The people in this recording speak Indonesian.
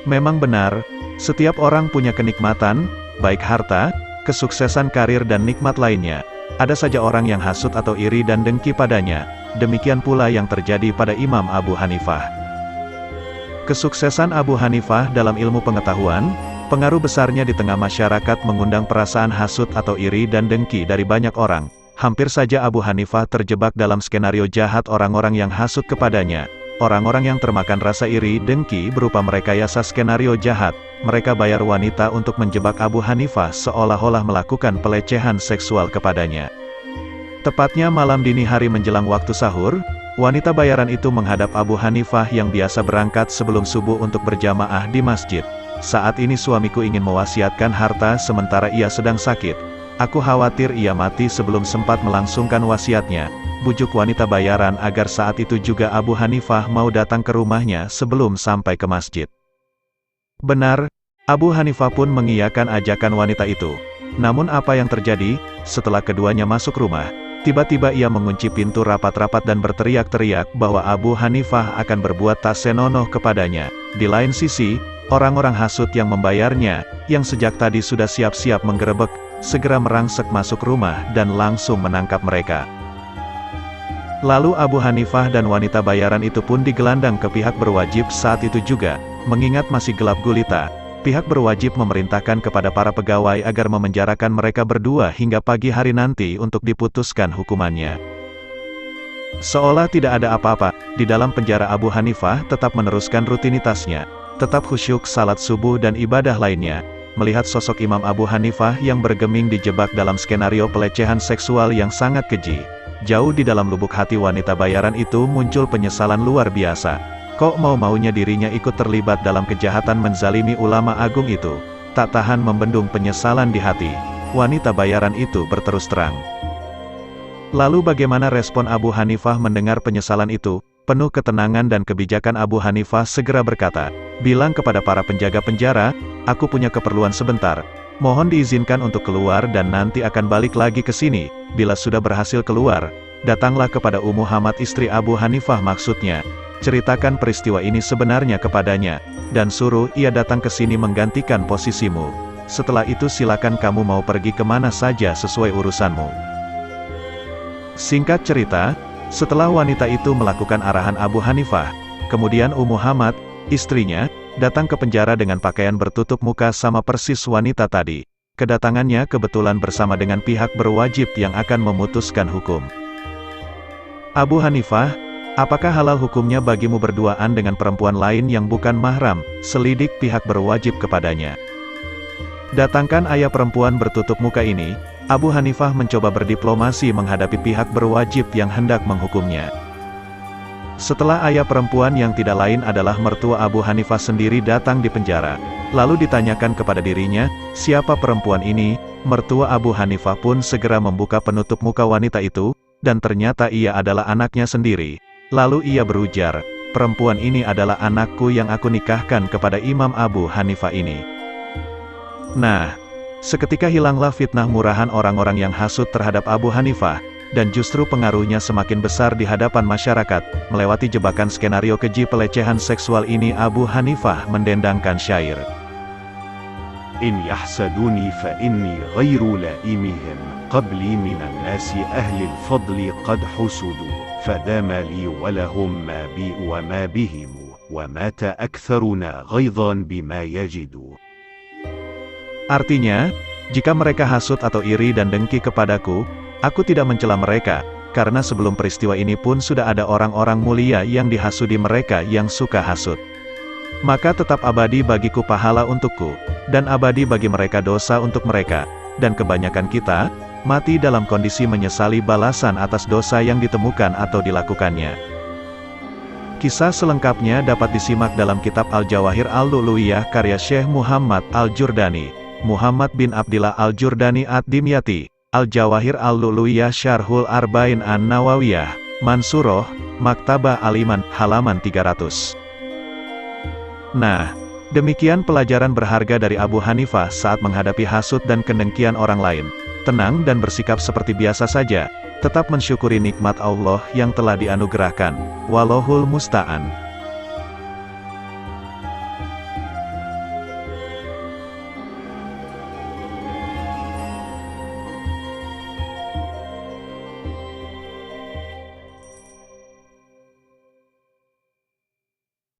Memang benar, setiap orang punya kenikmatan, baik harta, kesuksesan karir dan nikmat lainnya. Ada saja orang yang hasut atau iri dan dengki padanya. Demikian pula yang terjadi pada Imam Abu Hanifah. Kesuksesan Abu Hanifah dalam ilmu pengetahuan, pengaruh besarnya di tengah masyarakat mengundang perasaan hasut atau iri dan dengki dari banyak orang. Hampir saja Abu Hanifah terjebak dalam skenario jahat orang-orang yang hasut kepadanya. Orang-orang yang termakan rasa iri, dengki berupa merekayasa skenario jahat. Mereka bayar wanita untuk menjebak Abu Hanifah seolah-olah melakukan pelecehan seksual kepadanya. Tepatnya malam dini hari menjelang waktu sahur, wanita bayaran itu menghadap Abu Hanifah yang biasa berangkat sebelum subuh untuk berjamaah di masjid. Saat ini suamiku ingin mewasiatkan harta sementara ia sedang sakit. Aku khawatir ia mati sebelum sempat melangsungkan wasiatnya. Bujuk wanita bayaran agar saat itu juga Abu Hanifah mau datang ke rumahnya sebelum sampai ke masjid. Benar, Abu Hanifah pun mengiyakan ajakan wanita itu. Namun apa yang terjadi, setelah keduanya masuk rumah, tiba-tiba ia mengunci pintu rapat-rapat dan berteriak-teriak bahwa Abu Hanifah akan berbuat tak senonoh kepadanya. Di lain sisi, orang-orang hasut yang membayarnya, yang sejak tadi sudah siap-siap menggerebek, segera merangsek masuk rumah dan langsung menangkap mereka. Lalu Abu Hanifah dan wanita bayaran itu pun digelandang ke pihak berwajib saat itu juga. Mengingat masih gelap gulita, pihak berwajib memerintahkan kepada para pegawai agar memenjarakan mereka berdua hingga pagi hari nanti untuk diputuskan hukumannya. Seolah tidak ada apa-apa, di dalam penjara Abu Hanifah tetap meneruskan rutinitasnya, tetap khusyuk salat subuh dan ibadah lainnya. Melihat sosok Imam Abu Hanifah yang bergeming dijebak dalam skenario pelecehan seksual yang sangat keji, jauh di dalam lubuk hati wanita bayaran itu muncul penyesalan luar biasa. Kok mau-maunya dirinya ikut terlibat dalam kejahatan menzalimi ulama agung itu? Tak tahan membendung penyesalan di hati, wanita bayaran itu berterus terang. Lalu bagaimana respon Abu Hanifah mendengar penyesalan itu? Penuh ketenangan dan kebijakan Abu Hanifah segera berkata, "Bilang kepada para penjaga penjara, aku punya keperluan sebentar. Mohon diizinkan untuk keluar dan nanti akan balik lagi ke sini. Bila sudah berhasil keluar, datanglah kepada Ummu Hamad istri Abu Hanifah maksudnya. Ceritakan peristiwa ini sebenarnya kepadanya, dan suruh ia datang ke sini menggantikan posisimu. Setelah itu silakan kamu mau pergi kemana saja sesuai urusanmu." Singkat cerita, setelah wanita itu melakukan arahan Abu Hanifah, kemudian Ummu Hamad, istrinya, datang ke penjara dengan pakaian bertutup muka sama persis wanita tadi. Kedatangannya kebetulan bersama dengan pihak berwajib yang akan memutuskan hukum. "Abu Hanifah, apakah halal hukumnya bagimu berduaan dengan perempuan lain yang bukan mahram?" selidik pihak berwajib kepadanya. Datangkan ayah perempuan bertutup muka ini. Abu Hanifah mencoba berdiplomasi menghadapi pihak berwajib yang hendak menghukumnya. Setelah ayah perempuan yang tidak lain adalah mertua Abu Hanifah sendiri datang di penjara, lalu ditanyakan kepada dirinya, siapa perempuan ini? Mertua Abu Hanifah pun segera membuka penutup muka wanita itu, dan ternyata ia adalah anaknya sendiri. Lalu ia berujar, perempuan ini adalah anakku yang aku nikahkan kepada Imam Abu Hanifah ini. Nah, seketika hilanglah fitnah murahan orang-orang yang hasut terhadap Abu Hanifah, dan justru pengaruhnya semakin besar di hadapan masyarakat. Melewati jebakan skenario keji pelecehan seksual ini, Abu Hanifah mendendangkan syair. In yahsaduni fa inni ghairu laimihim, qabli minan nasi ahli al-fadli qad husudu, fadama li walahum ma bi wa ma bihimu, wa mata aktharuna ghaidhan bima yajidu. Artinya, jika mereka hasut atau iri dan dengki kepadaku, aku tidak mencela mereka, karena sebelum peristiwa ini pun sudah ada orang-orang mulia yang dihasudi mereka yang suka hasut. Maka tetap abadi bagiku pahala untukku, dan abadi bagi mereka dosa untuk mereka, dan kebanyakan kita, mati dalam kondisi menyesali balasan atas dosa yang ditemukan atau dilakukannya. Kisah selengkapnya dapat disimak dalam kitab Al-Jawahir Al-Lu'lu'iyah karya Syekh Muhammad Al-Jurdani, Muhammad bin Abdillah Al-Jurdani Ad-Dimyati, Al-Jawahir Al-Lu'lu'iyah Syarhul Arba'in An-Nawawiyah, Mansuroh, Maktabah Al-Iman, halaman 300. Nah, demikian pelajaran berharga dari Abu Hanifah saat menghadapi hasut dan kedengkian orang lain. Tenang dan bersikap seperti biasa saja, tetap mensyukuri nikmat Allah yang telah dianugerahkan. Wallahul musta'an.